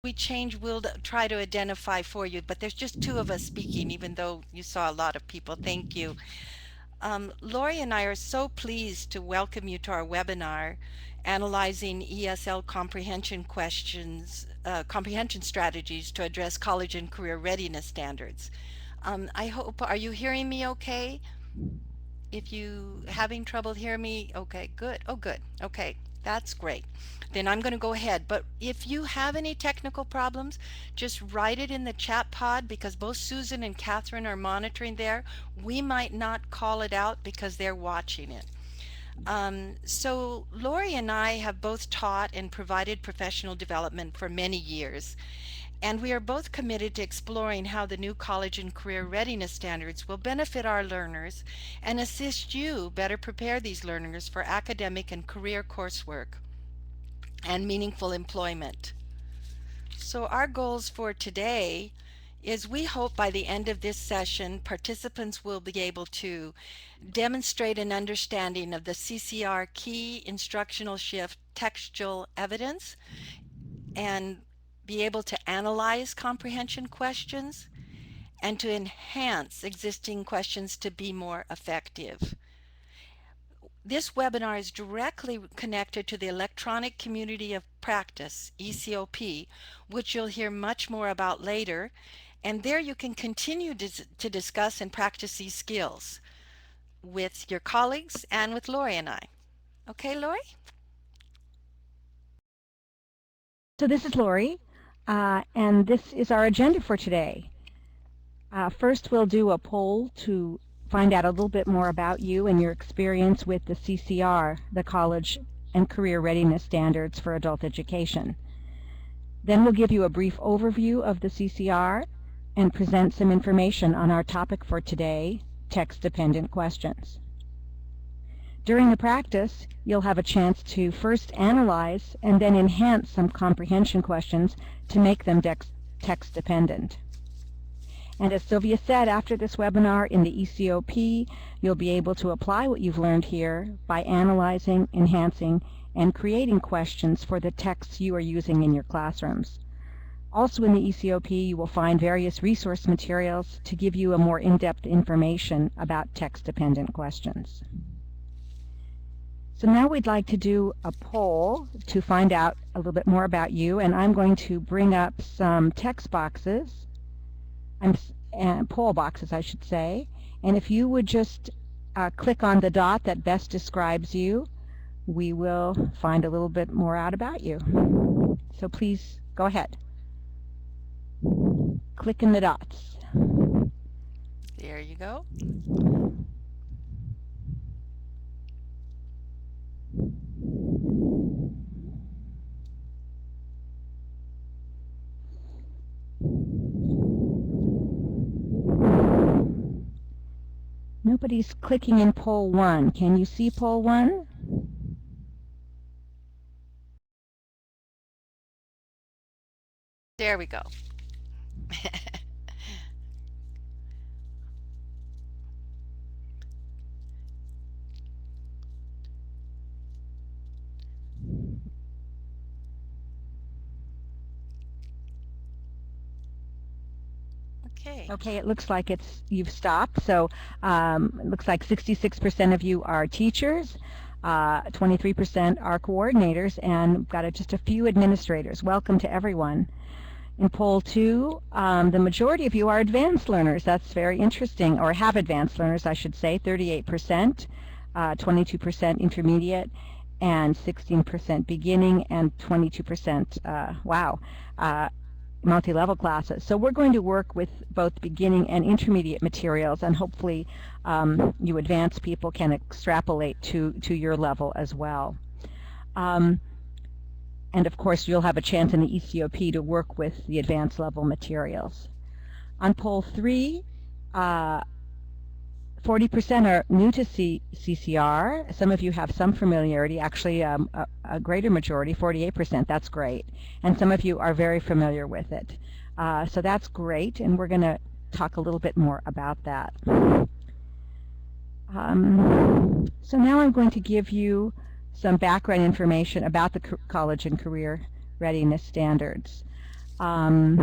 we change, we'll try to identify for you, but there's just two of us speaking, even though you saw a lot of people. Thank you. Lori and I are so pleased to welcome you to our webinar, Analyzing ESL Comprehension Questions, Comprehension Strategies to Address College and Career Readiness Standards. I hope, are you hearing me okay? If you having trouble hearing me, okay, good. Oh, good. Okay, that's great. Then I'm going to go ahead. But if you have any technical problems, just write it in the chat pod, because both Susan and Catherine are monitoring there. We might not call it out because they're watching it. So Lori and I have both taught and provided professional development for many years, and we are both committed to exploring how the new college and career readiness standards will benefit our learners and assist you better prepare these learners for academic and career coursework and meaningful employment. So our goals for today is, we hope by the end of this session, participants will be able to demonstrate an understanding of the CCR key instructional shift textual evidence, and be able to analyze comprehension questions, and to enhance existing questions to be more effective. This webinar is directly connected to the Electronic Community of Practice, e-CoP, which you'll hear much more about later, and there you can continue to discuss and practice these skills with your colleagues and with Lori and I. Okay, Lori? So this is Lori, and this is our agenda for today. First, we'll do a poll to find out a little bit more about you and your experience with the CCR, the College and Career Readiness Standards for Adult Education. Then we'll give you a brief overview of the CCR and present some information on our topic for today, text-dependent questions. During the practice, you'll have a chance to first analyze and then enhance some comprehension questions to make them text-dependent. And as Sylvia said, after this webinar in the e-CoP, you'll be able to apply what you've learned here by analyzing, enhancing, and creating questions for the texts you are using in your classrooms. Also in the e-CoP, you will find various resource materials to give you a more in-depth information about text-dependent questions. So now we'd like to do a poll to find out a little bit more about you, and I'm going to bring up some text boxes, poll boxes I should say, and if you would just click on the dot that best describes you, we will find a little bit more out about you. So please go ahead. Click in the dots. There you go. Nobody's clicking in poll 1. Can you see poll 1? There we go. Okay, it looks like you've stopped. So it looks like 66% of you are teachers, 23% are coordinators, and got just a few administrators. Welcome to everyone. In poll 2, the majority of you are advanced learners. That's very interesting, or have advanced learners, I should say, 38%, 22% intermediate, and 16% beginning, and 22%, multi-level classes. So we're going to work with both beginning and intermediate materials, and hopefully you advanced people can extrapolate to your level as well. And of course you'll have a chance in the e-CoP to work with the advanced level materials. On poll 3, 40% are new to CCR. Some of you have some familiarity, actually a greater majority, 48%, that's great. And some of you are very familiar with it. So that's great, and we're going to talk a little bit more about that. So now I'm going to give you some background information about the college and career readiness standards. Um,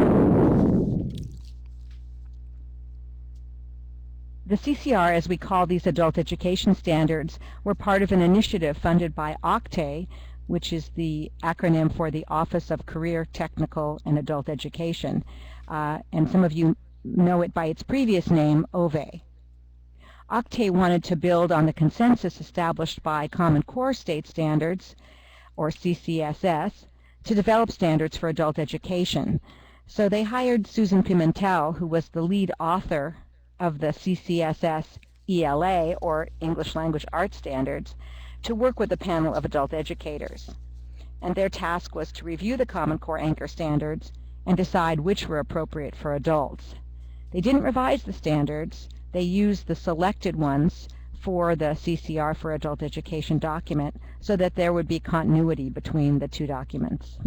The CCR, as we call these adult education standards, were part of an initiative funded by OCTE, which is the acronym for the Office of Career, Technical, and Adult Education. And some of you know it by its previous name, OVE. OCTE wanted to build on the consensus established by Common Core State Standards, or CCSS, to develop standards for adult education. So they hired Susan Pimentel, who was the lead author of the CCSS ELA, or English Language Arts Standards, to work with a panel of adult educators. And their task was to review the Common Core Anchor standards and decide which were appropriate for adults. They didn't revise the standards. They used the selected ones for the CCR for Adult Education document so that there would be continuity between the two documents.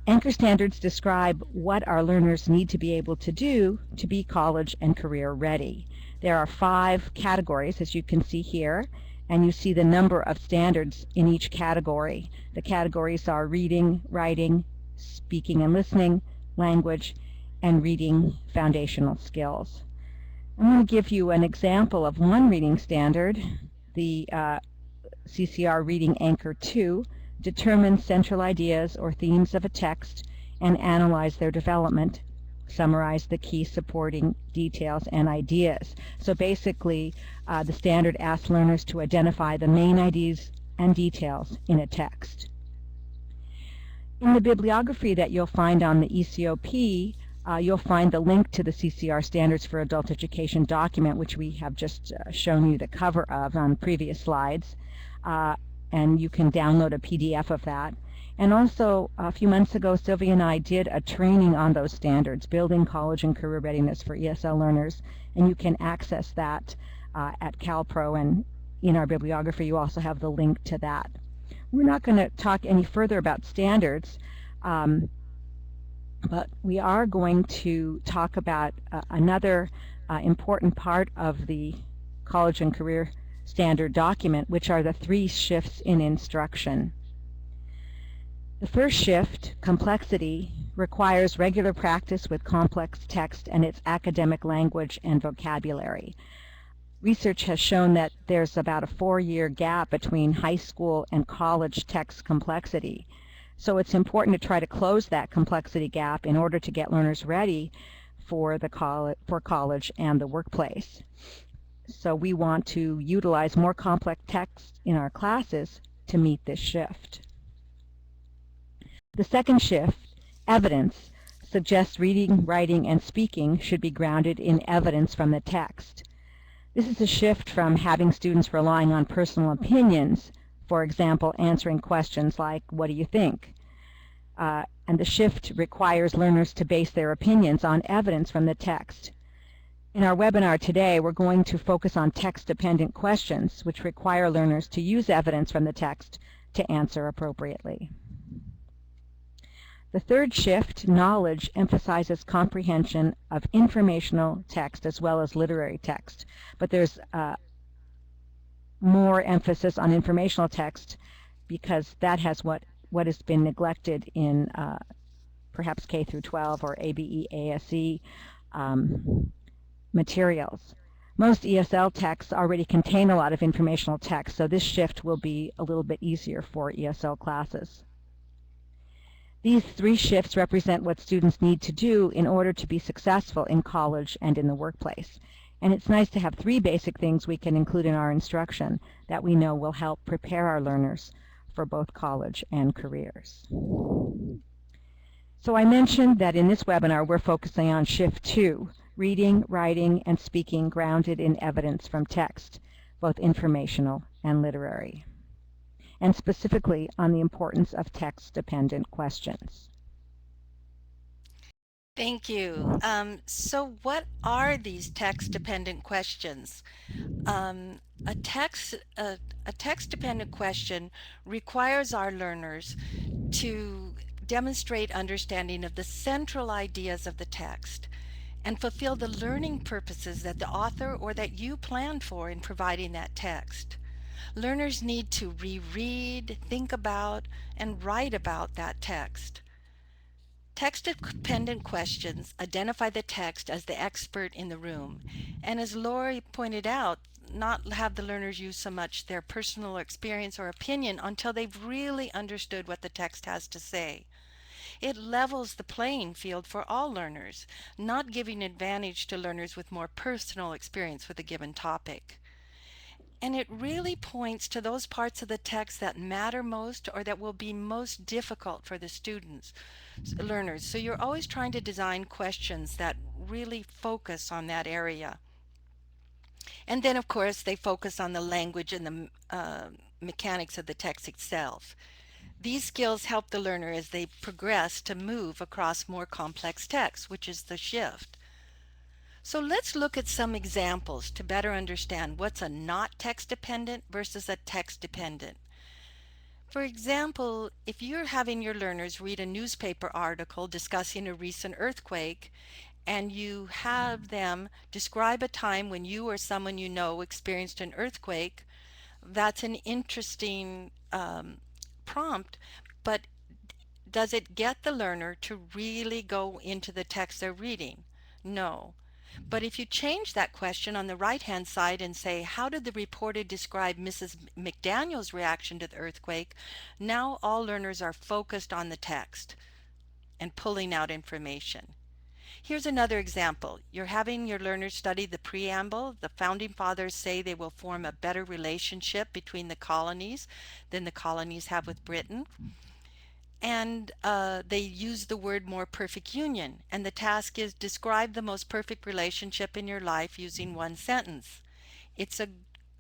Anchor standards describe what our learners need to be able to do to be college and career ready. There are 5 categories, as you can see here, and you see the number of standards in each category. The categories are reading, writing, speaking and listening, language, and reading foundational skills. I'm going to give you an example of one reading standard. The CCR Reading Anchor 2 determines central ideas or themes of a text and analyze their development, summarize the key supporting details and ideas. So basically, the standard asks learners to identify the main ideas and details in a text. In the bibliography that you'll find on the e-CoP, you'll find the link to the CCR Standards for Adult Education document, which we have just shown you the cover of on previous slides. And you can download a PDF of that. And also, a few months ago, Sylvia and I did a training on those standards, Building College and Career Readiness for ESL Learners, and you can access that at CalPro, and in our bibliography you also have the link to that. We're not going to talk any further about standards, but we are going to talk about another important part of the College and Career Standard document, which are the 3 shifts in instruction. The first shift, complexity, requires regular practice with complex text and its academic language and vocabulary. Research has shown that there's about a 4-year gap between high school and college text complexity. So it's important to try to close that complexity gap in order to get learners ready for college and the workplace. So we want to utilize more complex text in our classes to meet this shift. The second shift, evidence, suggests reading, writing, and speaking should be grounded in evidence from the text. This is a shift from having students relying on personal opinions, for example, answering questions like, "What do you think?" And the shift requires learners to base their opinions on evidence from the text. In our webinar today, we're going to focus on text-dependent questions, which require learners to use evidence from the text to answer appropriately. The third shift, knowledge, emphasizes comprehension of informational text as well as literary text, but there's more emphasis on informational text because that has what has been neglected in perhaps K through 12 or ABE, ASE materials. Most ESL texts already contain a lot of informational text, so this shift will be a little bit easier for ESL classes. These 3 shifts represent what students need to do in order to be successful in college and in the workplace. And it's nice to have 3 basic things we can include in our instruction that we know will help prepare our learners for both college and careers. So I mentioned that in this webinar we're focusing on shift 2, reading, writing, and speaking grounded in evidence from text, both informational and literary, and specifically on the importance of text-dependent questions. Thank you. So what are these text-dependent questions? A text-dependent question requires our learners to demonstrate understanding of the central ideas of the text and fulfill the learning purposes that the author or that you planned for in providing that text. Learners need to reread, think about, and write about that text. Text-dependent questions identify the text as the expert in the room, and as Lori pointed out, not have the learners use so much their personal experience or opinion until they've really understood what the text has to say. It levels the playing field for all learners, not giving advantage to learners with more personal experience with a given topic. And it really points to those parts of the text that matter most or that will be most difficult for the students, learners. So you're always trying to design questions that really focus on that area. And then, of course, they focus on the language and the mechanics of the text itself. These skills help the learner as they progress to move across more complex text, which is the shift. So let's look at some examples to better understand what's a not text dependent versus a text dependent. For example, if you're having your learners read a newspaper article discussing a recent earthquake, and you have them describe a time when you or someone you know experienced an earthquake, that's an interesting prompt, but does it get the learner to really go into the text they're reading? No. But if you change that question on the right-hand side and say, how did the reporter describe Mrs. McDaniel's reaction to the earthquake? Now all learners are focused on the text and pulling out information. Here's another example. You're having your learners study the preamble. The founding fathers say they will form a better relationship between the colonies than the colonies have with Britain. And they use the word more perfect union. And the task is describe the most perfect relationship in your life using one sentence. It's a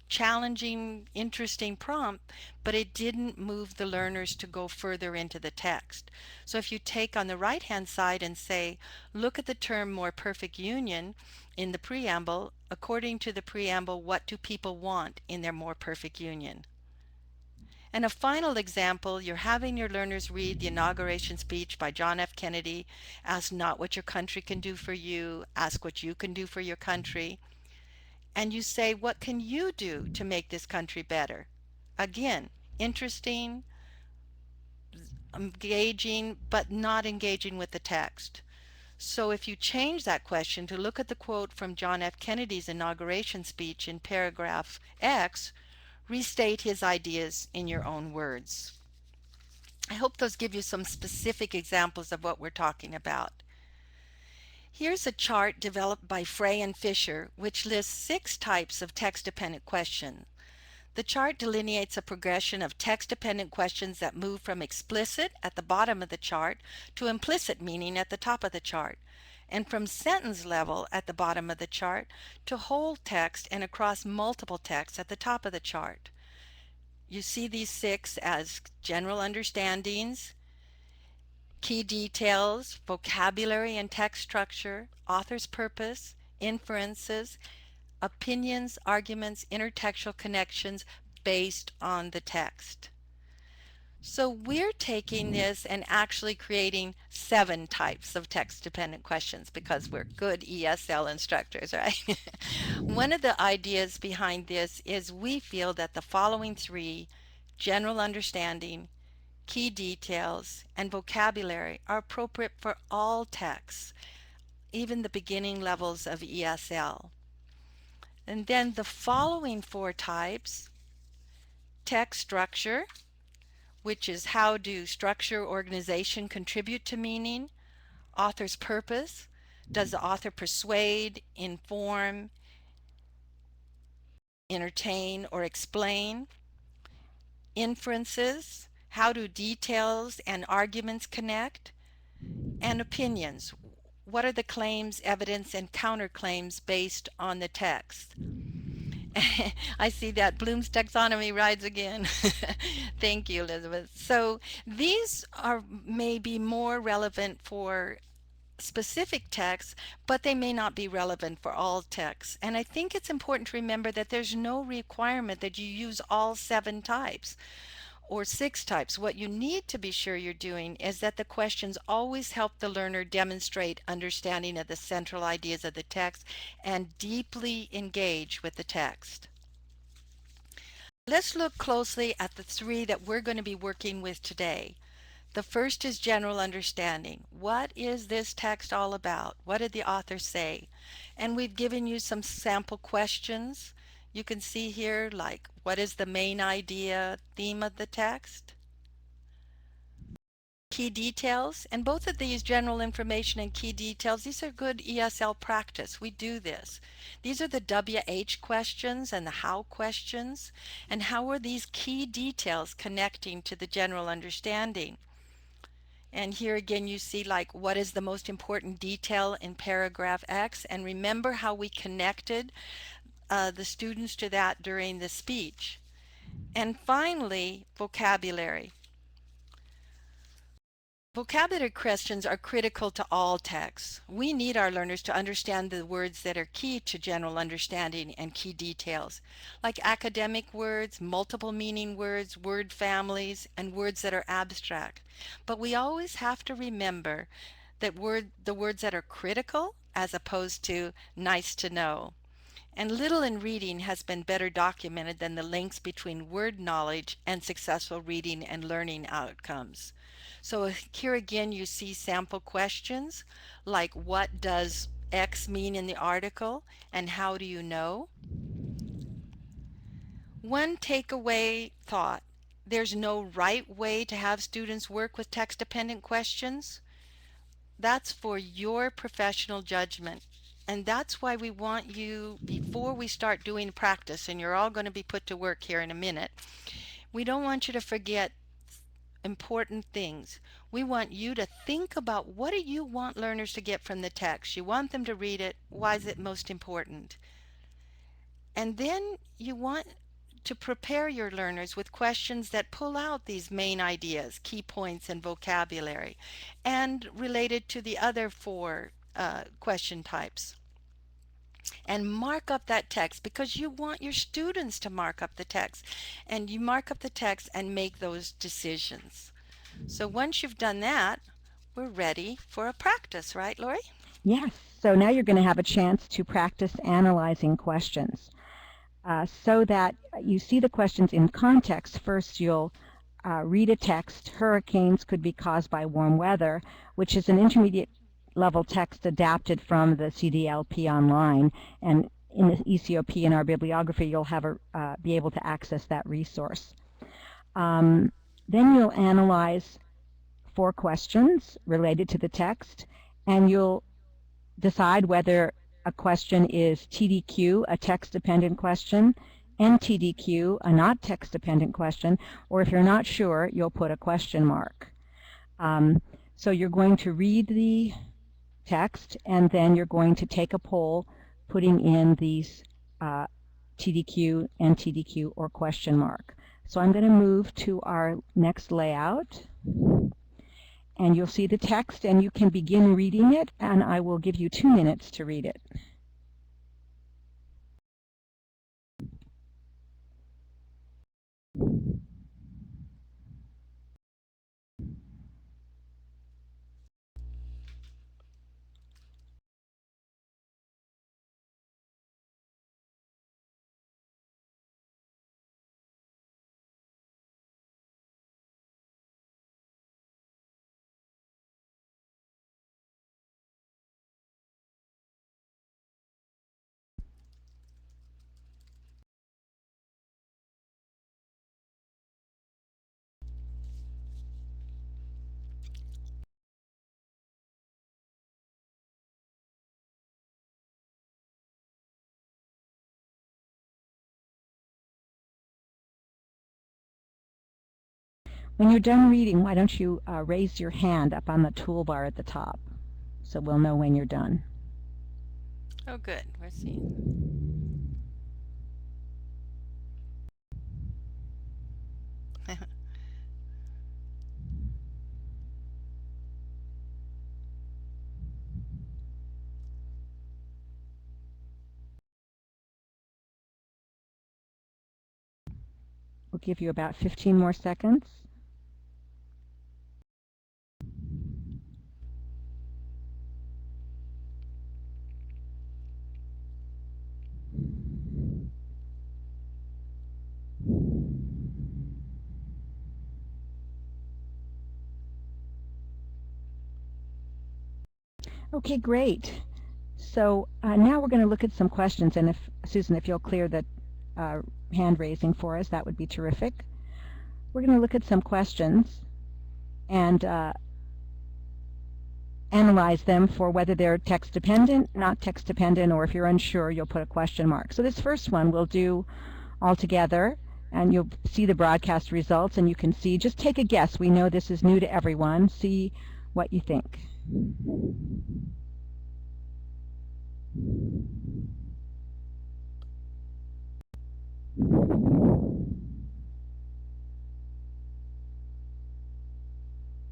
challenging, interesting prompt, but it didn't move the learners to go further into the text. So if you take on the right-hand side and say, look at the term more perfect union in the preamble, according to the preamble, what do people want in their more perfect union? And a final example, you're having your learners read the inauguration speech by John F. Kennedy. Ask not what your country can do for you, ask what you can do for your country. And you say, what can you do to make this country better? Again, interesting, engaging, but not engaging with the text. So if you change that question to look at the quote from John F. Kennedy's inauguration speech in paragraph X, restate his ideas in your own words. I hope those give you some specific examples of what we're talking about. Here's a chart developed by Frey and Fisher, which lists 6 types of text-dependent questions. The chart delineates a progression of text-dependent questions that move from explicit at the bottom of the chart to implicit meaning at the top of the chart, and from sentence level at the bottom of the chart to whole text and across multiple texts at the top of the chart. You see these 6 as general understandings, key details, vocabulary and text structure, author's purpose, inferences, opinions, arguments, intertextual connections based on the text. So we're taking this and actually creating 7 types of text-dependent questions because we're good ESL instructors, right? One of the ideas behind this is we feel that the following 3, general understanding, key details, and vocabulary, are appropriate for all texts, even the beginning levels of ESL. And then the following 4 types: text structure, which is how do structure, organization contribute to meaning; author's purpose, does the author persuade, inform, entertain, or explain; inferences, how do details and arguments connect; and opinions, what are the claims, evidence, and counterclaims based on the text. I see that Bloom's taxonomy rides again. Thank you, Elizabeth. So these are maybe more relevant for specific texts, but they may not be relevant for all texts. And I think it's important to remember that there's no requirement that you use all 7 types or 6 types. What you need to be sure you're doing is that the questions always help the learner demonstrate understanding of the central ideas of the text and deeply engage with the text. Let's look closely at the three that we're going to be working with today. The first is general understanding. What is this text all about? What did the author say? And we've given you some sample questions. You can see here, like, what is the main idea, theme of the text? Key details, and both of these, general information and key details, these are good ESL practice. We do this. These are the WH questions and the how questions, and how are these key details connecting to the general understanding? And here again you see, like, what is the most important detail in paragraph X, and remember how we connected the students to that during the speech. And finally, vocabulary. Vocabulary questions are critical to all texts. We need our learners to understand the words that are key to general understanding and key details, like academic words, multiple meaning words, word families, and words that are abstract. But we always have to remember that the words that are critical as opposed to nice to know. And little in reading has been better documented than the links between word knowledge and successful reading and learning outcomes. So here again you see sample questions like, what does X mean in the article and how do you know? One takeaway thought: there's no right way to have students work with text-dependent questions. That's for your professional judgment. And that's why we want you, before we start doing practice, and you're all going to be put to work here in a minute, we don't want you to forget important things. We want you to think about, what do you want learners to get from the text? You want them to read it. Why is it most important? And then you want to prepare your learners with questions that pull out these main ideas, key points, and vocabulary, and related to the other four question types. And mark up that text, because you want your students to mark up the text. And you mark up the text and make those decisions. So once you've done that, we're ready for a practice, right, Lori? Yes, so now you're going to have a chance to practice analyzing questions. So that you see the questions in context. First, you'll read a text. Hurricanes could be caused by warm weather, which is an intermediate level text adapted from the CDLP online. And in the e-CoP in our bibliography, you'll have be able to access that resource. Then you'll analyze 4 questions related to the text, and you'll decide whether a question is TDQ, a text-dependent question, NTDQ, a not text-dependent question, or if you're not sure, you'll put a question mark. So you're going to read the text, and then you're going to take a poll putting in these TDQ, NTDQ, or question mark. So I'm going to move to our next layout. And you'll see the text, and you can begin reading it, and I will give you 2 minutes to read it. When you're done reading, why don't you raise your hand up on the toolbar at the top, so we'll know when you're done. Oh, good. We're seeing. We'll give you about 15 more seconds. Okay, great. So now we're going to look at some questions, and if Susan, if you'll clear the uh, hand raising for us, that would be terrific. We're going to look at some questions and analyze them for whether they're text dependent, not text dependent, or if you're unsure, you'll put a question mark. So this first one we'll do all together, and you'll see the broadcast results, and you can see, just take a guess. We know this is new to everyone. See what you think.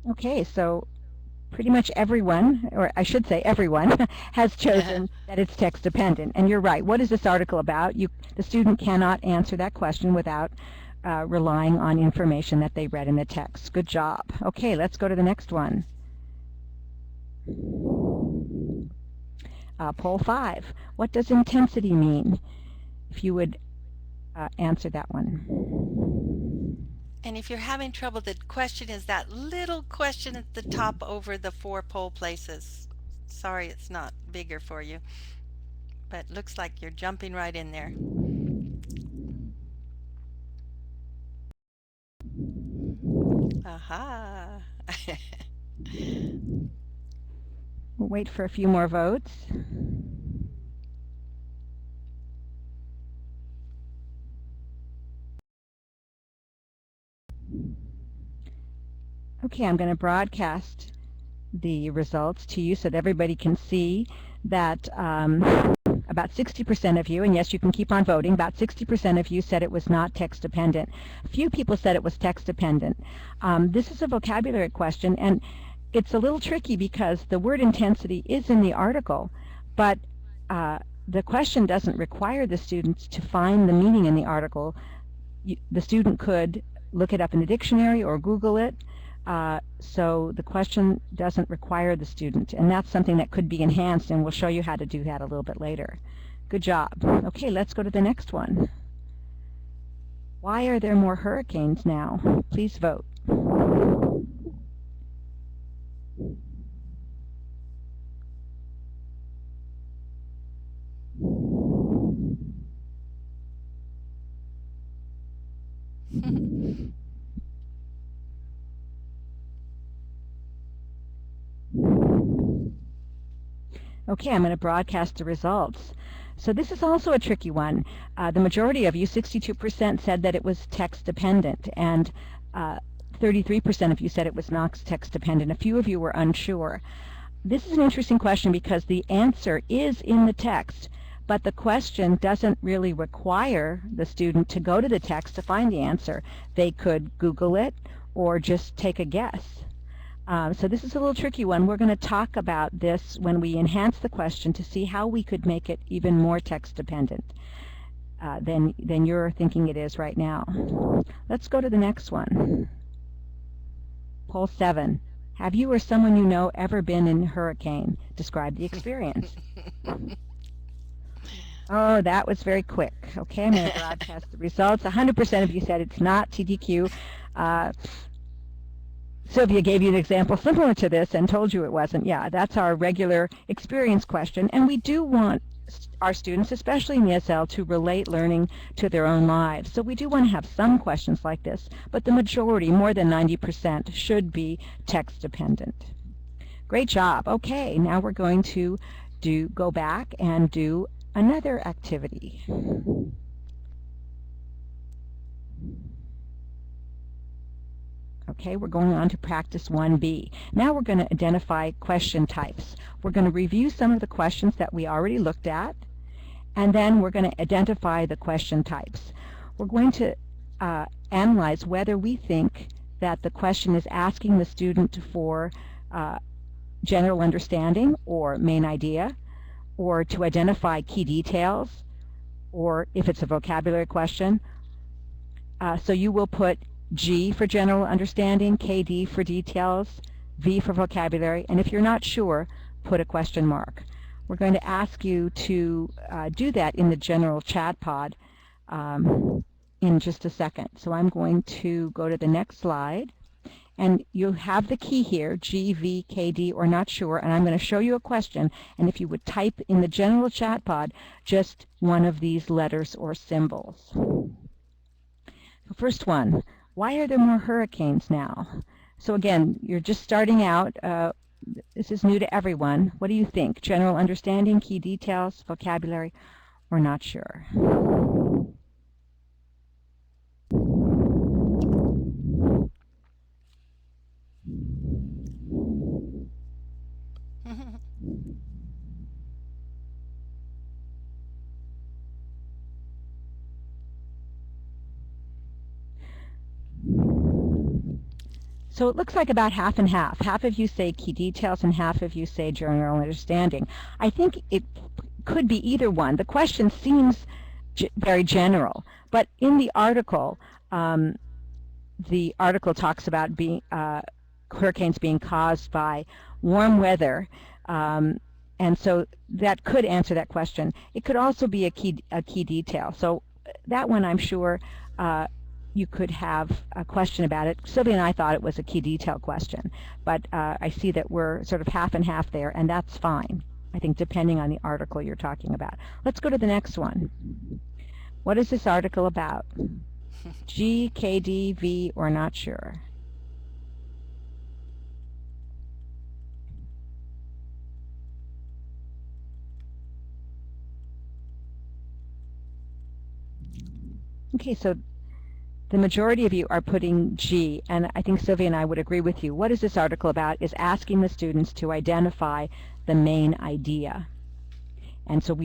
Okay, so pretty much everyone, or I should say everyone, has chosen that it's text dependent. And you're right. What is this article about? The student cannot answer that question without relying on information that they read in the text. Good job. Okay, let's go to the next one. Poll 5. What does intensity mean? If you would answer that one. And if you're having trouble, the question is that little question at the top over the 4 poll places. Sorry it's not bigger for you, but looks like you're jumping right in there. Aha. We'll wait for a few more votes. Okay, I'm going to broadcast the results to you so that everybody can see that about 60% of you, and yes, you can keep on voting, about 60% of you said it was not text dependent. A few people said it was text dependent. This is a vocabulary question, and it's a little tricky because the word intensity is in the article, but the question doesn't require the students to find the meaning in the article. The student could look it up in the dictionary or Google it. So the question doesn't require the student, and that's something that could be enhanced, and we'll show you how to do that a little bit later. Good job. Okay, let's go to the next one. Why are there more hurricanes now? Please vote. Okay, I'm going to broadcast the results. So this is also a tricky one. The majority of you, 62%, said that it was text dependent, and 33% of you said it was not text dependent. A few of you were unsure. This is an interesting question because the answer is in the text, but the question doesn't really require the student to go to the text to find the answer. They could Google it or just take a guess. So this is a little tricky one. We're going to talk about this when we enhance the question to see how we could make it even more text dependent than you're thinking it is right now. Let's go to the next one. Poll 7. Have you or someone you know ever been in a hurricane? Describe the experience. Oh, that was very quick. Okay, I'm going to broadcast the results. 100% of you said it's not TDQ. Sylvia gave you an example similar to this and told you it wasn't. Yeah, that's our regular experience question. And we do want our students, especially in ESL, to relate learning to their own lives. So we do want to have some questions like this, but the majority, more than 90%, should be text dependent. Great job. Okay, now we're going to go back and do another activity. Okay, we're going on to practice 1B. Now we're going to identify question types. We're going to review some of the questions that we already looked at, and then we're going to identify the question types. We're going to analyze whether we think that the question is asking the student for general understanding or main idea, or to identify key details, or if it's a vocabulary question. So you will put G for general understanding, KD for details, V for vocabulary, and if you're not sure, put a question mark. We're going to ask you to do that in the general chat pod in just a second. So I'm going to go to the next slide, And you have the key here, G, V, K, D, or not sure, and I'm going to show you a question, and if you would type in the general chat pod just one of these letters or symbols. So first one, why are there more hurricanes now? So again, you're just starting out. This is new to everyone. What do you think? General understanding, key details, vocabulary, or not sure? So it looks like about half and half. Half of you say key details and half of you say general understanding. I think it could be either one. The question seems very general, but in the article talks about hurricanes being caused by warm weather, and so that could answer that question. It could also be a key detail. So that one, I'm sure, you could have a question about it. Sylvia and I thought it was a key detail question, but I see that we're sort of half and half there, and that's fine, I think, depending on the article you're talking about. Let's go to the next one. What is this article about? G, K, D, V, or not sure? Okay, so the majority of you are putting G, and I think Sylvia and I would agree with you. What is this article about? Is asking the students to identify the main idea. And so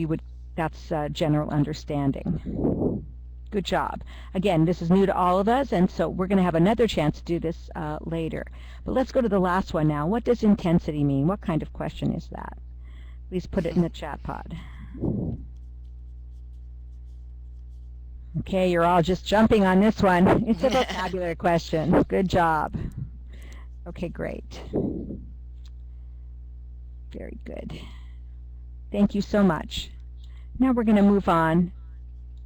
that's general understanding. Good job. Again, this is new to all of us, and so we're going to have another chance to do this later. But let's go to the last one now. What does intensity mean? What kind of question is that? Please put it in the chat pod. Okay, you're all just jumping on this one. It's a vocabulary question. Good job. Okay, great. Very good. Thank you so much. Now we're going to move on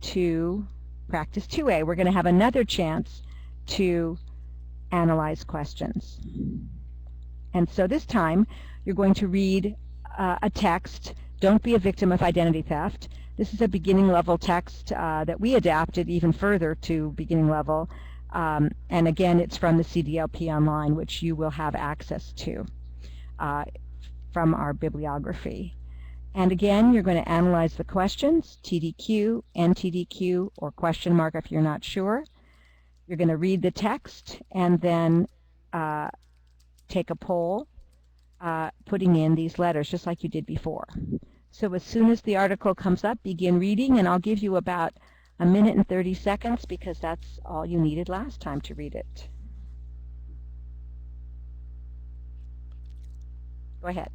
to practice 2A. We're going to have another chance to analyze questions. And so this time you're going to read a text, Don't Be a Victim of Identity Theft. This is a beginning level text that we adapted even further to beginning level. And again, it's from the CDLP Online, which you will have access to from our bibliography. And again, you're going to analyze the questions, TDQ, NTDQ, or question mark if you're not sure. You're going to read the text and then take a poll, putting in these letters just like you did before. So as soon as the article comes up, begin reading, and I'll give you about a minute and 30 seconds because that's all you needed last time to read it. Go ahead.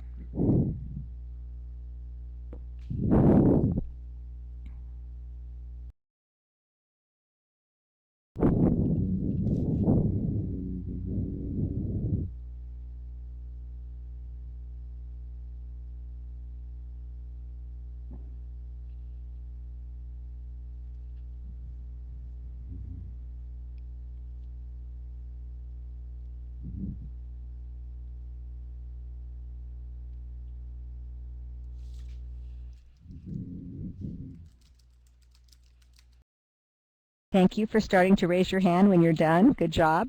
Thank you for starting to raise your hand when you're done. Good job.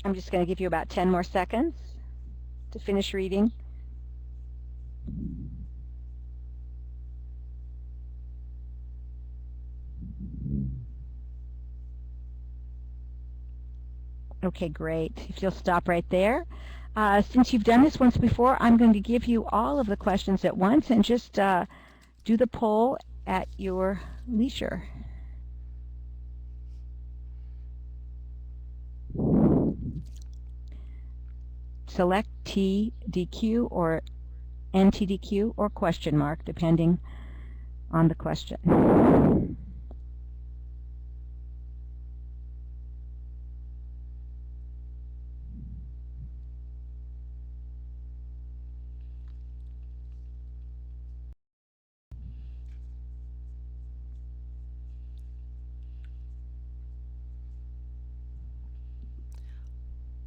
I'm just going to give you about 10 more seconds to finish reading. Okay, great. If you'll stop right there. Since you've done this once before, I'm going to give you all of the questions at once and just do the poll at your leisure. Select TDQ or NTDQ or question mark, depending on the question.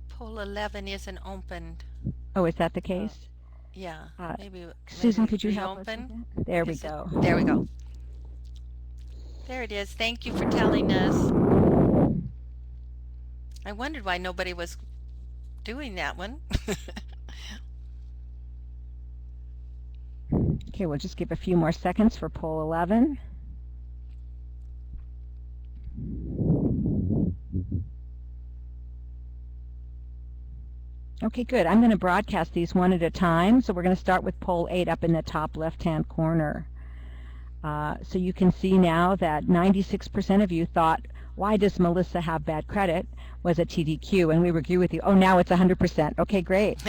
Poll 11 isn't opened. Oh, is that the Uh, case? yeah, Uh, Susan, maybe could you help us with reopen. that? There we Is it? go. There we go. There it is. Thank you for telling us. I wondered why nobody was doing that one. Okay, we'll just give a few more seconds for poll 11. Okay, good. I'm going to broadcast these one at a time. So we're going to start with poll 8 up in the top left-hand corner. So you can see now that 96% of you thought, why does Melissa have bad credit, was a TDQ, and we agree with you. Oh, now it's 100%. Okay, great.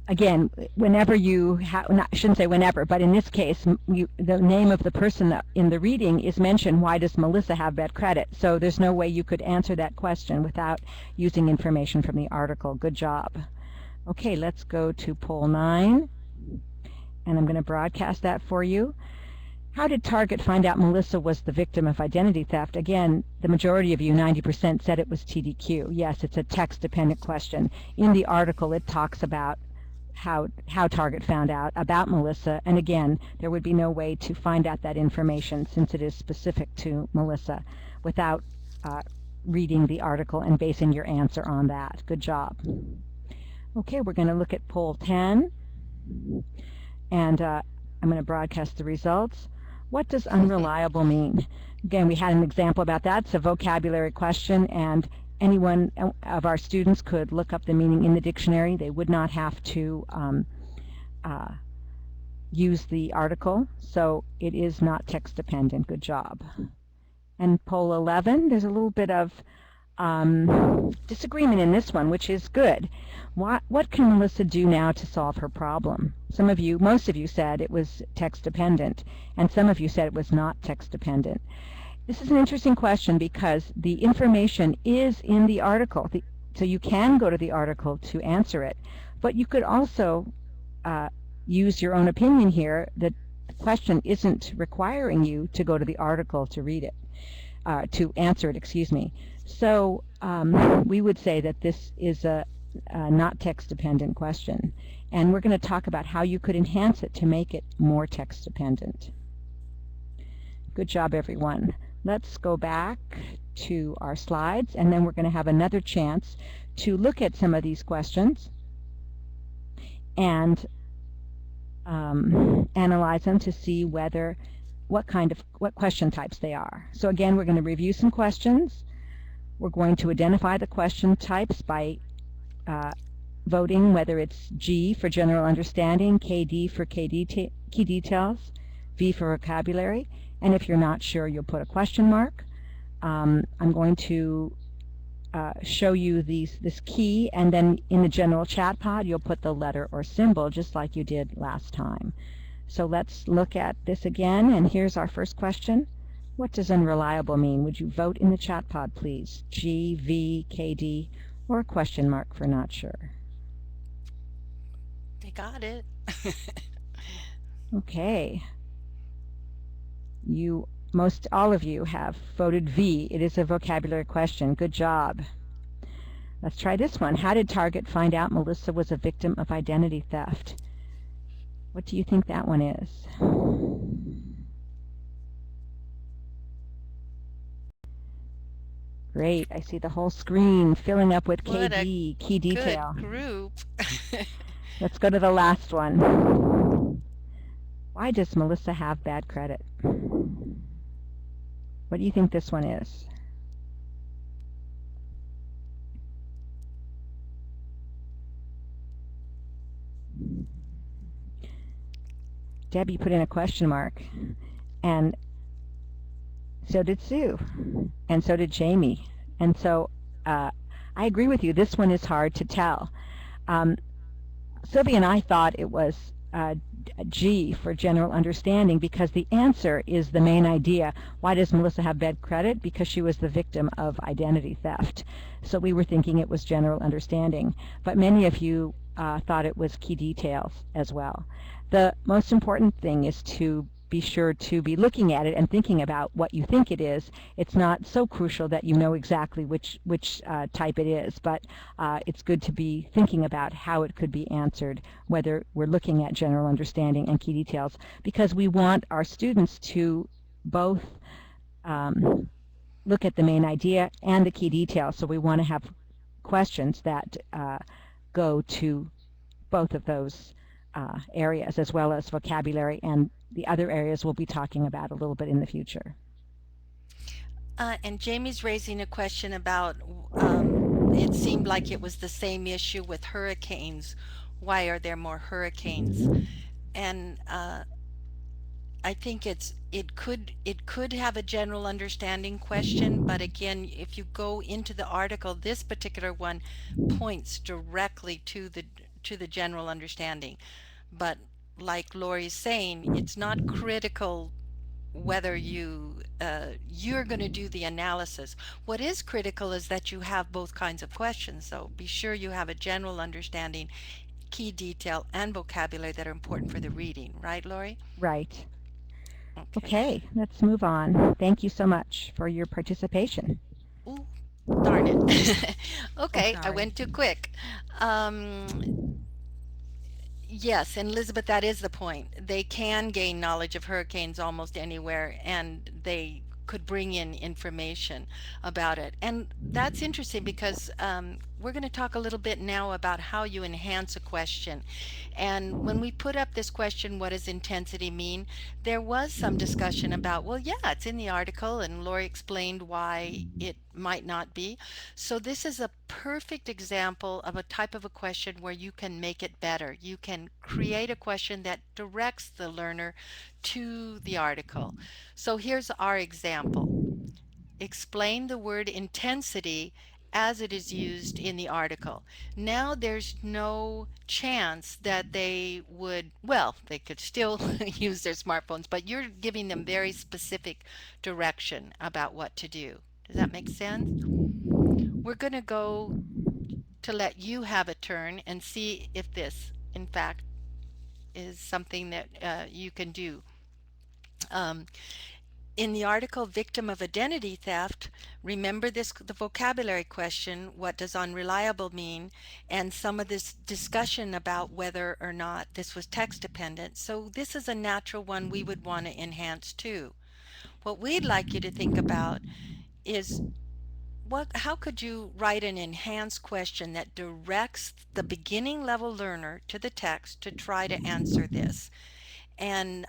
Again, whenever you have, I shouldn't say whenever, but in this case, the name of the person that in the reading is mentioned, why does Melissa have bad credit? So there's no way you could answer that question without using information from the article. Good job. Okay, let's go to poll 9, and I'm going to broadcast that for you. How did Target find out Melissa was the victim of identity theft? Again, the majority of you, 90%, said it was TDQ. Yes, it's a text-dependent question. In the article, it talks about how Target found out about Melissa, and again, there would be no way to find out that information since it is specific to Melissa without reading the article and basing your answer on that. Good job. Okay, we're going to look at poll 10, and I'm going to broadcast the results. What does unreliable mean? Again, we had an example about that. It's a vocabulary question, and anyone of our students could look up the meaning in the dictionary. They would not have to use the article, so it is not text dependent. Good job. And poll 11, there's a little bit of disagreement in this one, which is good. What can Melissa do now to solve her problem? Some of you, most of you said it was text dependent, and some of you said it was not text dependent. This is an interesting question because the information is in the article, so you can go to the article to answer it, but you could also use your own opinion here that the question isn't requiring you to go to the article to read it, to answer it, excuse me. So we would say that this is a not text-dependent question, and we're going to talk about how you could enhance it to make it more text-dependent. Good job, everyone. Let's go back to our slides, and then we're going to have another chance to look at some of these questions and analyze them to see what question types they are. So again, we're going to review some questions. We're going to identify the question types by voting whether it's G for general understanding, KD for key details, V for vocabulary, and if you're not sure, you'll put a question mark. I'm going to show you this key, and then in the general chat pod, you'll put the letter or symbol just like you did last time. So let's look at this again, and here's our first question. What does unreliable mean? Would you vote in the chat pod, please? G, V, KD, or a question mark for not sure. They got it. Okay. All of you have voted V. It is a vocabulary question. Good job. Let's try this one. How did Target find out Melissa was a victim of identity theft? What do you think that one is? Great. I see the whole screen filling up with What a KD, key detail. good group. Let's go to the last one. Why does Melissa have bad credit? What do you think this one is? Debbie put in a question mark, and so did Sue, and so did Jamie. And so uh, I agree with you. This one is hard to tell. Um, Sylvia and I thought it was G for general understanding because the answer is the main idea. Why does Melissa have bad credit? Because she was the victim of identity theft. So we were thinking it was general understanding. But many of you thought it was key details as well. The most important thing is to be sure to be looking at it and thinking about what you think it is. It's not so crucial that you know exactly which type it is, but it's good to be thinking about how it could be answered, whether we're looking at general understanding and key details, because we want our students to both look at the main idea and the key details. So we want to have questions that go to both of those areas, as well as vocabulary and the other areas we'll be talking about a little bit in the future. And Jamie's raising a question about it seemed like it was the same issue with hurricanes. Why are there more hurricanes? And I think it could have a general understanding question, but again, if you go into the article, this particular one points directly to the general understanding. But like Lori's saying, it's not critical whether you're going to do the analysis. What is critical is that you have both kinds of questions. So be sure you have a general understanding, key detail, and vocabulary that are important for the reading, right, Lori? Right. Okay. Okay, let's move on. Thank you so much for your participation. Ooh, darn it. Oh, Okay, I sorry. went too quick. Um, Yes, and Elizabeth, that is the point. They can gain knowledge of hurricanes almost anywhere, and they could bring in information about it. And that's interesting because we're going to talk a little bit now about how you enhance a question. And when we put up this question, what does intensity mean? There was some discussion about, well, yeah, it's in the article, and Lori explained why it might not be. So this is a perfect example of a type of a question where you can make it better. You can create a question that directs the learner to the article. So here's our example. Explain the word intensity as it is used in the article. Now there's no chance that they would, well, they could still use their smartphones, but you're giving them very specific direction about what to do. Does that make sense? We're going to go to let you have a turn and see if this, in fact, is something that you can do. Um, in the article, Victim of Identity Theft, remember this, the vocabulary question, what does unreliable mean, and some of this discussion about whether or not this was text dependent. So this is a natural one we would want to enhance too. What we'd like you to think about is how could you write an enhanced question that directs the beginning level learner to the text to try to answer this? And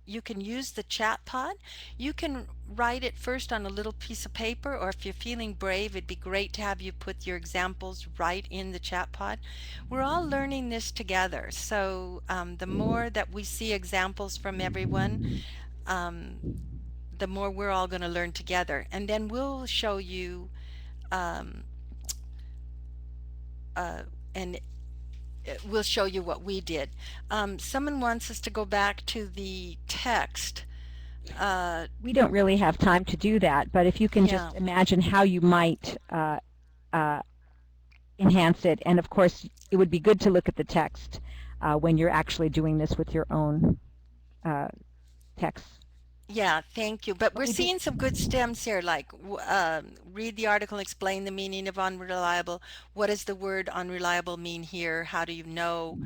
you can use the chat pod. You can write it first on a little piece of paper, or if you're feeling brave, it'd be great to have you put your examples right in the chat pod. We're all learning this together. So the more that we see examples from everyone, um, the more we're all going to learn together. And then we'll show you um, uh, and we'll show you what we did. Someone wants us to go back to the text. We don't really have time to do that, but if you can Yeah, just imagine how you might uh, enhance it, and of course, it would be good to look at the text when you're actually doing this with your own uh, text. yeah, thank you. But But we're we do. seeing some good stems here, like read the article and explain the meaning of unreliable. What does the word unreliable mean here? How do you know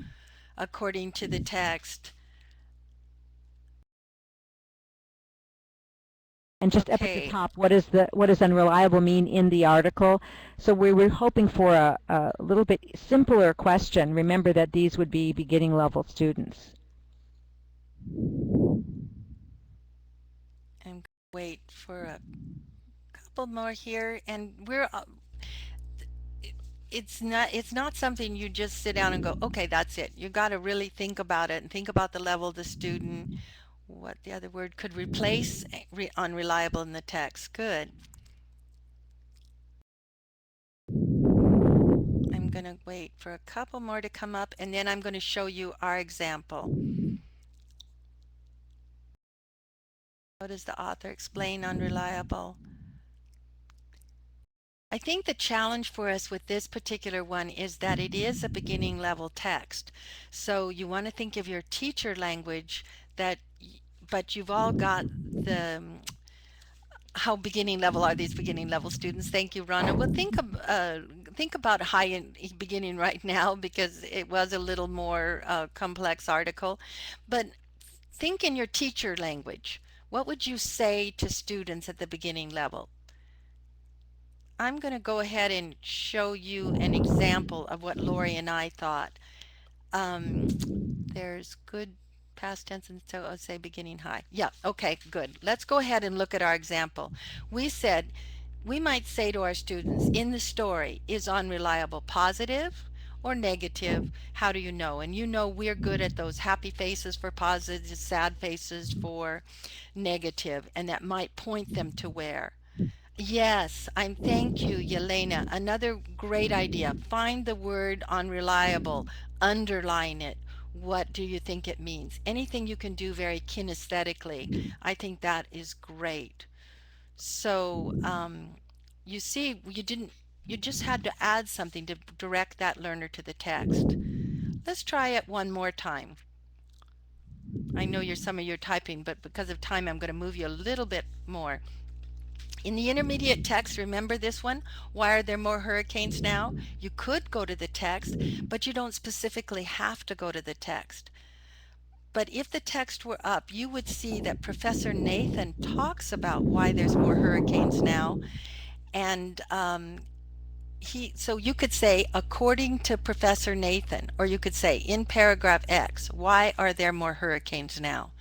according to the text? And just up at the Okay, top, what does unreliable mean in the article? So we were hoping for a little bit simpler question. Remember that these would be beginning level students. and wait for a couple more here. And we're it's not something you just sit down and go, okay, that's it. You got to really think about it and think about the level of the student, what the other word could replace unreliable in the text. Good. I'm going to wait for a couple more to come up, and then I'm going to show you our example. How does the author explain unreliable? I think the challenge for us with this particular one is that it is a beginning level text. So you want to think of your teacher language that, but you've all got the, how beginning level are these beginning level students? Thank you, Rana. Well, think about high in beginning right now because it was a little more complex article, but think in your teacher language. What would you say to students at the beginning level? I'm going to go ahead and show you an example of what Lori and I thought. Um, there's good past tense and so I'll say beginning high. Yeah, okay, good. Let's go ahead and look at our example. We said we might say to our students, in the story, is unreliable positive or negative? How do you know? And you know we're good at those happy faces for positive, sad faces for negative, and that might point them to where. Yes, thank you, Yelena. Another great idea. Find the word unreliable, underline it. What do you think it means? Anything you can do very kinesthetically, I think that is great. So, you see, you just had to add something to direct that learner to the text. Let's try it one more time. I know some of you are typing, but because of time, I'm going to move you a little bit more. In the intermediate text, remember this one? Why are there more hurricanes now? You could go to the text, but you don't specifically have to go to the text. But if the text were up, you would see that Professor Nathan talks about why there's more hurricanes now. And so you could say, according to Professor Nathan, or you could say, in paragraph X, why are there more hurricanes now?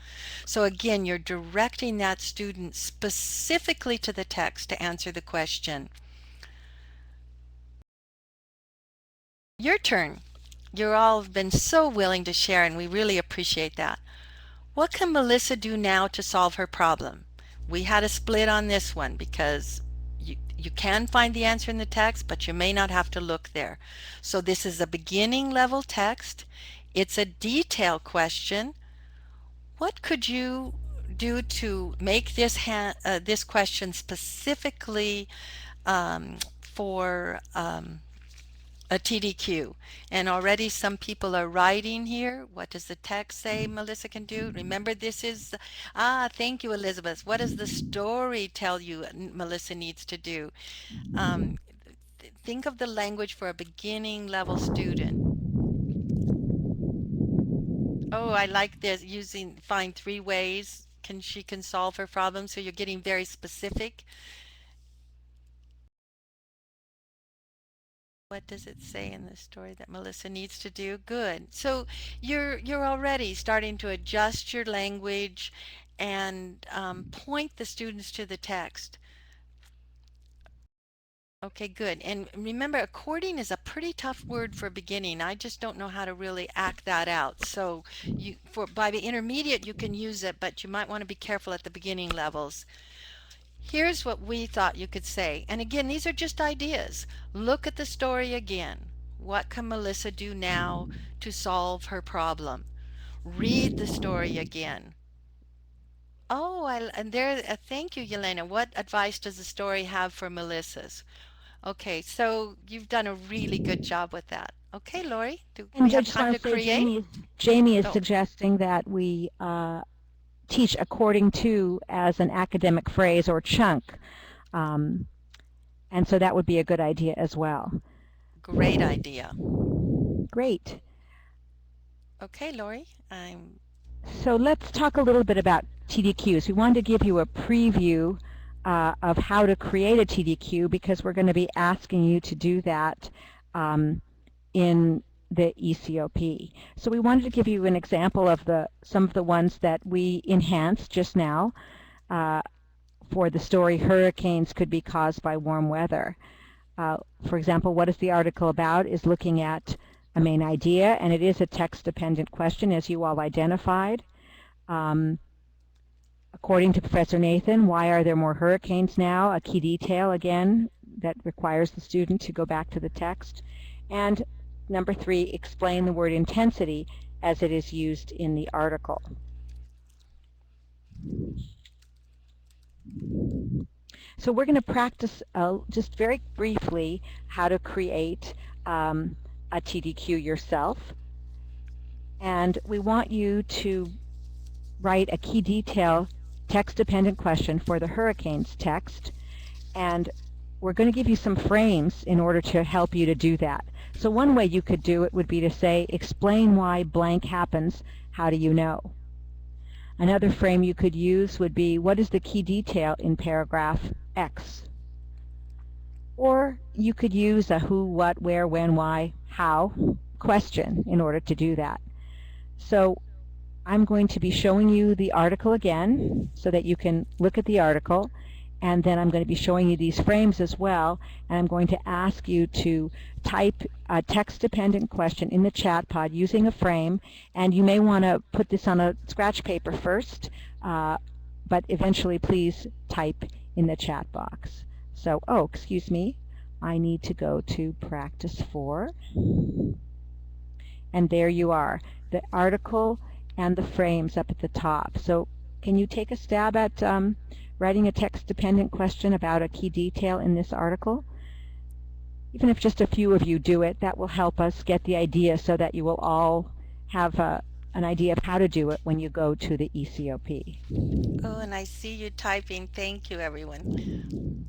So again, you're directing that student specifically to the text to answer the question. Your turn. You're all been so willing to share, and we really appreciate that. What can Melissa do now to solve her problem? We had a split on this one because you can find the answer in the text, but you may not have to look there. So this is a beginning level text. It's a detail question. What could you do to make this question specifically for a TDQ? And already some people are writing here. What does the text say Melissa can do? Remember, this is, thank you, Elizabeth. What does the story tell you Melissa needs to do? Um, think of the language for a beginning level student. Oh, I like this, find 3 ways she can solve her problem. So you're getting very specific. What does it say in the story that Melissa needs to do? Good. So you're already starting to adjust your language and point the students to the text. Okay, good. And remember, according is a pretty tough word for beginning. I just don't know how to really act that out. So by the intermediate you can use it, but you might want to be careful at the beginning levels. Here's what we thought you could say. And again, these are just ideas. Look at the story again. What can Melissa do now to solve her problem? Read the story again. Oh, thank you, Yelena. What advice does the story have for Melissa's? Okay, so you've done a really good job with that. Okay, Lori, do And we I have just time want to to say, create? Jamie is Oh, suggesting that we teach according to as an academic phrase or chunk. Um, and so that would be a good idea as well. great idea. Great. Okay, Lori, I'm So let's talk a little bit about TDQs. We wanted to give you a preview of how to create a TDQ because we're going to be asking you to do that in the e-CoP. So we wanted to give you an example of some of the ones that we enhanced just now for the story Hurricanes Could Be Caused by Warm Weather. For example, what is the article about is looking at a main idea, and it is a text-dependent question, as you all identified. According to Professor Nathan, why are there more hurricanes now? A key detail, again, that requires the student to go back to the text. And number 3, explain the word intensity as it is used in the article. So we're going to practice just very briefly how to create a TDQ yourself. And we want you to write a key detail text-dependent question for the hurricanes text, and we're going to give you some frames in order to help you to do that. So one way you could do it would be to say, explain why blank happens, how do you know? Another frame you could use would be, what is the key detail in paragraph X? Or you could use a who, what, where, when, why, how question in order to do that. So I'm going to be showing you the article again so that you can look at the article, and then I'm going to be showing you these frames as well, and I'm going to ask you to type a text-dependent question in the chat pod using a frame, and you may want to put this on a scratch paper first, but eventually please type in the chat box. So, oh, excuse me, I need to go to practice 4, and there you are, the article and the frames up at the top. So can you take a stab at writing a text-dependent question about a key detail in this article? Even if just a few of you do it, that will help us get the idea so that you will all have an idea of how to do it when you go to the e-CoP. Oh, and I see you typing. Thank you, everyone.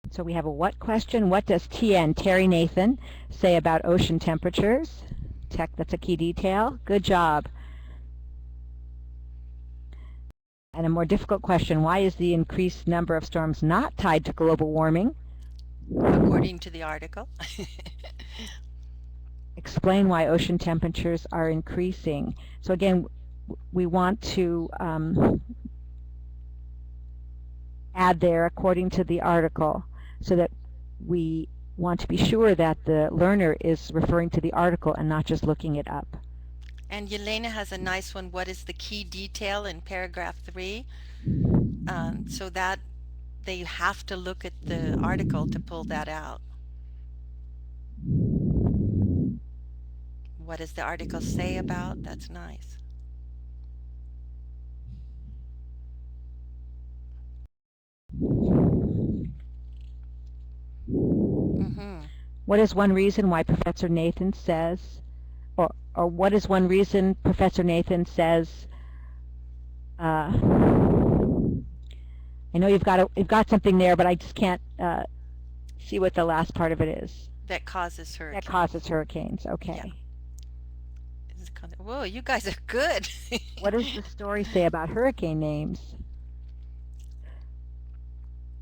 So we have a what question. What does TN, Terry Nathan, say about ocean temperatures? That's a key detail. Good job. And a more difficult question, why is the increased number of storms not tied to global warming? According to the article. Explain why ocean temperatures are increasing. So again, we want to add there according to the article, so that we want to be sure that the learner is referring to the article and not just looking it up. And Yelena has a nice one, what is the key detail in paragraph 3? So that they have to look at the article to pull that out. What does the article say about? That's nice. What is one reason why Professor Nathan says, or what is one reason Professor Nathan says, I know you've got something there, but I just can't see what the last part of it is. That causes hurricanes. That causes hurricanes, okay. Yeah. Whoa, you guys are good. What does the story say about hurricane names?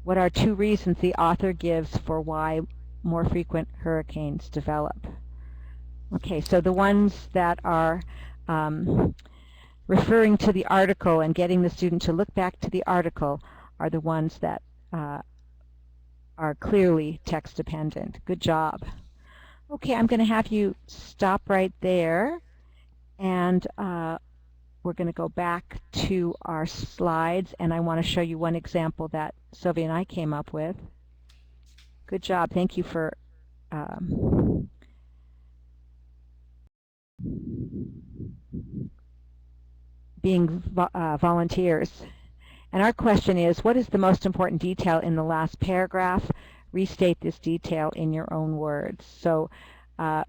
What are 2 reasons the author gives for why more frequent hurricanes develop? Okay, so the ones that are referring to the article and getting the student to look back to the article are the ones that are clearly text dependent. Good job. Okay, I'm going to have you stop right there, and we're going to go back to our slides, and I want to show you one example that Sylvia and I came up with. Good job. Thank you for being volunteers. And our question is, what is the most important detail in the last paragraph? Restate this detail in your own words. So a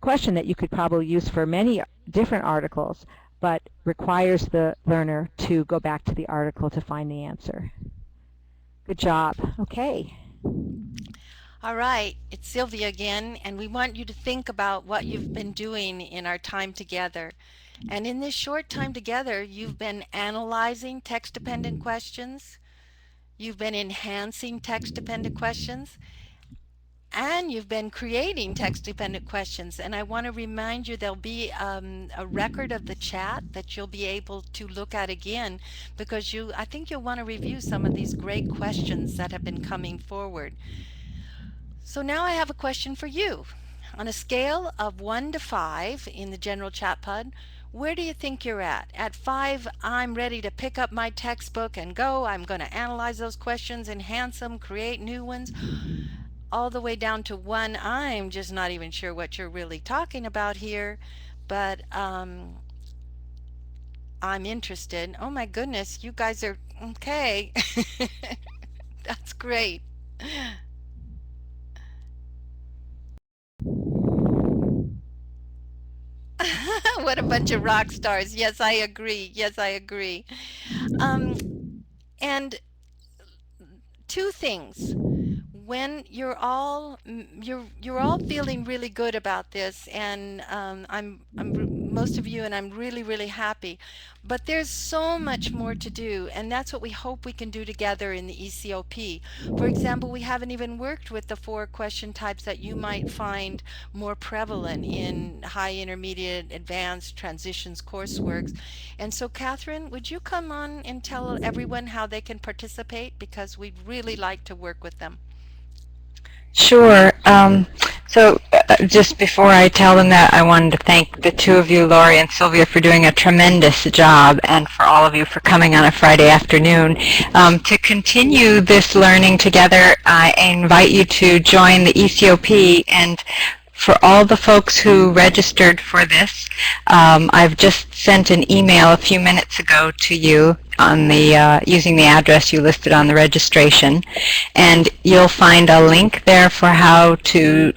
question that you could probably use for many different articles. but requires the learner to go back to the article to find the answer. Good job. Okay. All right, it's Sylvia again, and we want you to think about what you've been doing in our time together. And in this short time together, you've been analyzing text-dependent questions, you've been enhancing text-dependent questions, and you've been creating text-dependent questions. And I want to remind you there'll be a record of the chat that you'll be able to look at again, because I think you'll want to review some of these great questions that have been coming forward. So now I have a question for you. On a scale of 1 to 5 in the general chat pod, where do you think you're at? At 5, I'm ready to pick up my textbook and go. I'm going to analyze those questions, enhance them, create new ones. All the way down to 1, I'm just not even sure what you're really talking about here, but I'm interested. Oh my goodness, you guys are okay. That's great. What a bunch of rock stars. Yes, I agree. Yes, I agree. Um, and two things. When you're all feeling really good about this, and most of you, and I'm really happy. But there's so much more to do, and that's what we hope we can do together in the e-CoP. For example, we haven't even worked with the 4 question types that you might find more prevalent in high, intermediate, advanced transitions courseworks. And so, Catherine, would you come on and tell everyone how they can participate, because we'd really like to work with them. Sure. Just before I tell them that, I wanted to thank the two of you, Lori and Sylvia, for doing a tremendous job, and for all of you for coming on a Friday afternoon. To continue this learning together, I invite you to join the e-CoP, and for all the folks who registered for this, I've just sent an email a few minutes ago to you on the using the address you listed on the registration, and you'll find a link there for how to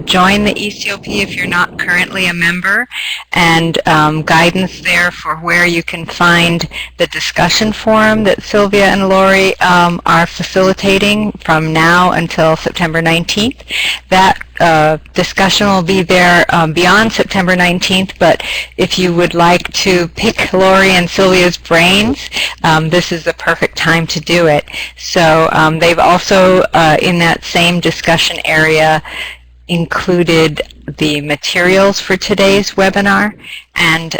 join the e-CoP if you're not currently a member, and guidance there for where you can find the discussion forum that Sylvia and Lori are facilitating from now until September 19th. That discussion will be there beyond September 19th, but if you would like to pick Lori and Sylvia's brains, this is the perfect time to do it. So they've also, in that same discussion area, included the materials for today's webinar, and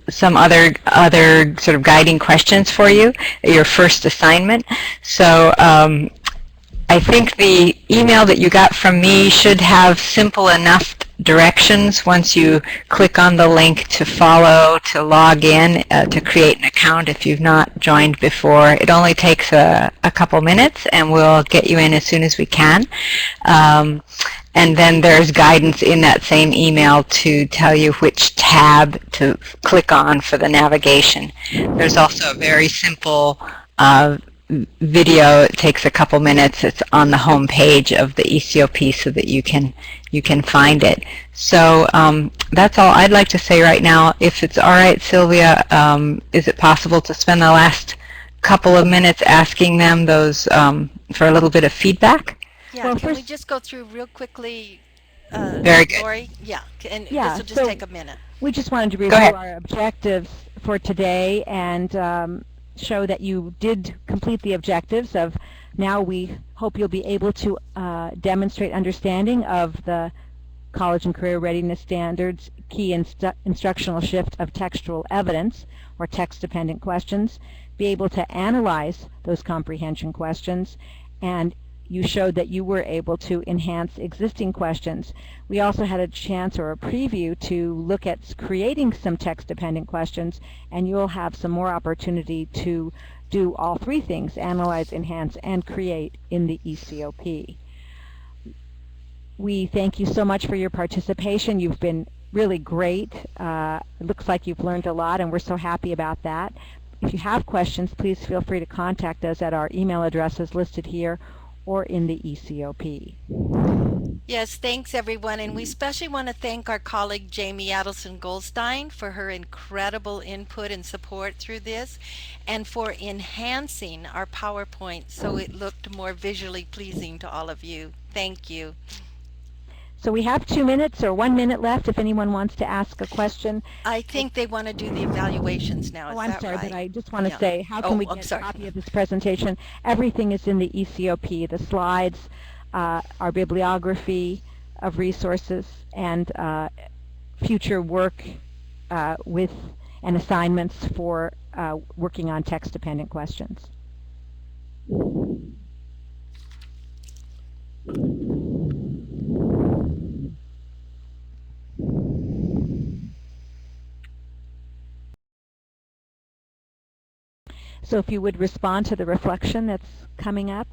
some other sort of guiding questions for you, your first assignment. So I think the email that you got from me should have simple enough directions once you click on the link to follow, to log in, to create an account if you've not joined before. It only takes a couple minutes, and we'll get you in as soon as we can. And then there's guidance in that same email to tell you which tab to click on for the navigation. There's also a very simple video. It takes a couple minutes. It's on the home page of the e-CoP so that you can find it. So that's all I'd like to say right now. If it's all right, Sylvia, is it possible to spend the last couple of minutes asking them those for a little bit of feedback? Yeah, well, can we just go through real quickly, Very good. Lori? Yeah, and this will just take a minute. We just wanted to review our objectives for today and show that you did complete the objectives of. Now we hope you'll be able to demonstrate understanding of the College and Career Readiness Standards key instructional shift of textual evidence, or text-dependent questions, be able to analyze those comprehension questions, and you showed that you were able to enhance existing questions. We also had a chance, or a preview, to look at creating some text-dependent questions, and you'll have some more opportunity to do all 3 things: analyze, enhance, and create in the e-CoP. We thank you so much for your participation. You've been really great. It looks like you've learned a lot, and we're so happy about that. If you have questions, please feel free to contact us at our email addresses listed here or in the e-CoP. Yes, thanks everyone. And we especially want to thank our colleague Jamie Adelson Goldstein for her incredible input and support through this and for enhancing our PowerPoint so it looked more visually pleasing to all of you. Thank you. So we have 2 minutes or 1 minute left if anyone wants to ask a question. I think they want to do the evaluations now. Oh, Is I'm that sorry, but right? I just want to Yeah. say, how can Oh, we I'm get a sorry. copy of this presentation? Everything is in the e-CoP, the slides, our bibliography of resources, and future work with and assignments for working on text-dependent questions. So if you would respond to the reflection that's coming up.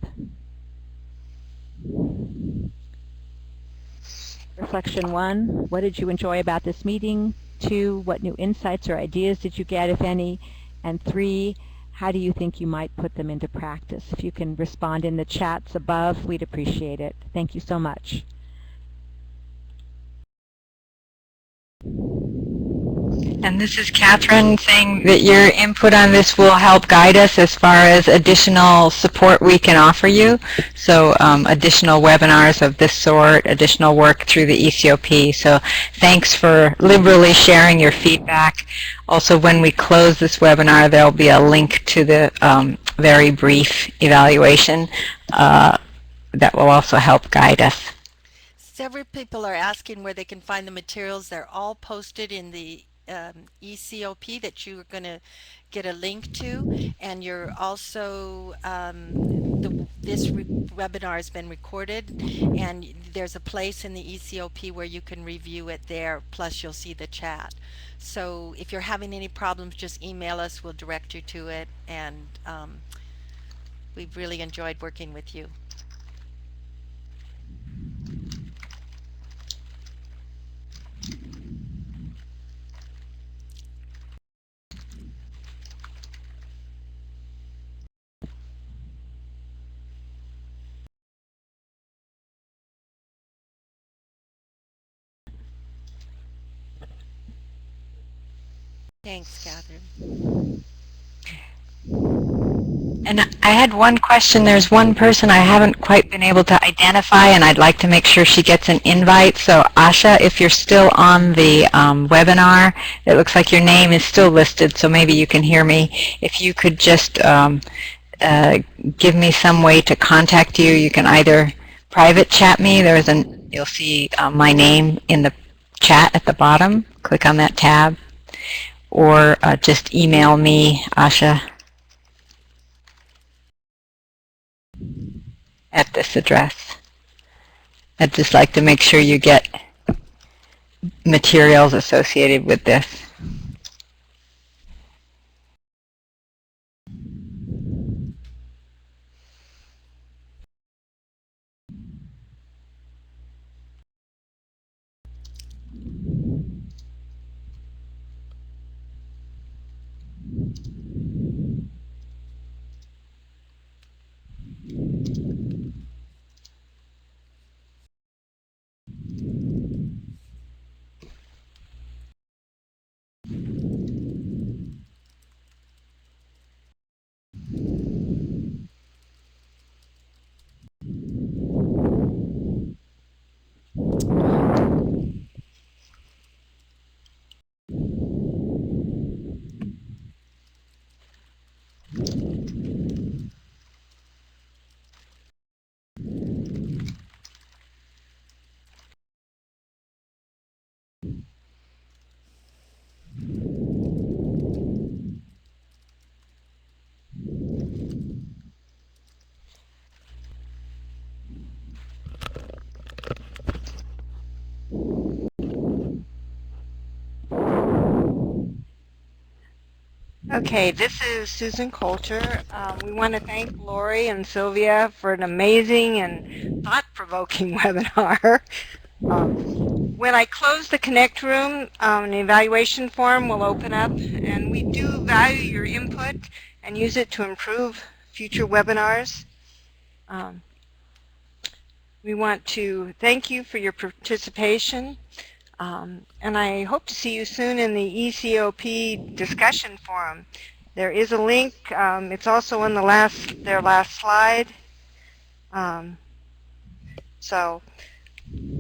Reflection 1, what did you enjoy about this meeting? 2, what new insights or ideas did you get, if any? And 3, how do you think you might put them into practice? If you can respond in the chats above, we'd appreciate it. Thank you so much. And this is Catherine saying that your input on this will help guide us as far as additional support we can offer you. So additional webinars of this sort, additional work through the e-CoP. So thanks for liberally sharing your feedback. Also, when we close this webinar, there'll be a link to the very brief evaluation that will also help guide us. Several people are asking where they can find the materials. They're all posted in the e-CoP that you're going to get a link to, and you're also this webinar has been recorded, and there's a place in the e-CoP where you can review it there. Plus, you'll see the chat. So if you're having any problems, just email us. We'll direct you to it, and we've really enjoyed working with you. Thanks, Catherine. And I had one question. There's one person I haven't quite been able to identify, and I'd like to make sure she gets an invite. So Asha, if you're still on the webinar, it looks like your name is still listed, so maybe you can hear me. If you could just give me some way to contact you, you can either private chat me. You'll see my name in the chat at the bottom. Click on that tab, or just email me, Asha, at this address. I'd just like to make sure you get materials associated with this. Okay, this is Susan Coulter. We want to thank Lori and Sylvia for an amazing and thought-provoking webinar. When I close the Connect room, an evaluation form will open up, and we do value your input and use it to improve future webinars. We want to thank you for your participation, and I hope to see you soon in the e-CoP discussion forum. There is a link. It's also on their last slide. Um, so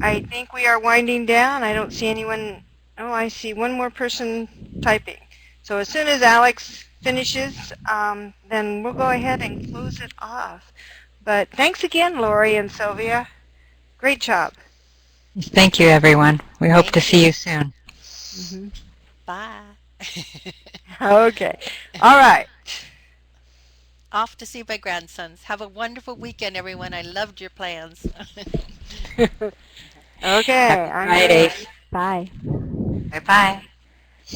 I think we are winding down. I don't see anyone. Oh, I see one more person typing. So as soon as Alex finishes, then we'll go ahead and close it off. But thanks again, Lori and Sylvia. Great job. Thank you, everyone. We hope to Thank see you. you soon. Hmm. Bye. Okay. All right. Off to see my grandsons. Have a wonderful weekend, everyone. I loved your plans. Okay. Happy Friday. Bye. Bye-bye.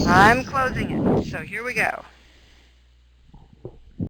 I'm closing it. So here we go.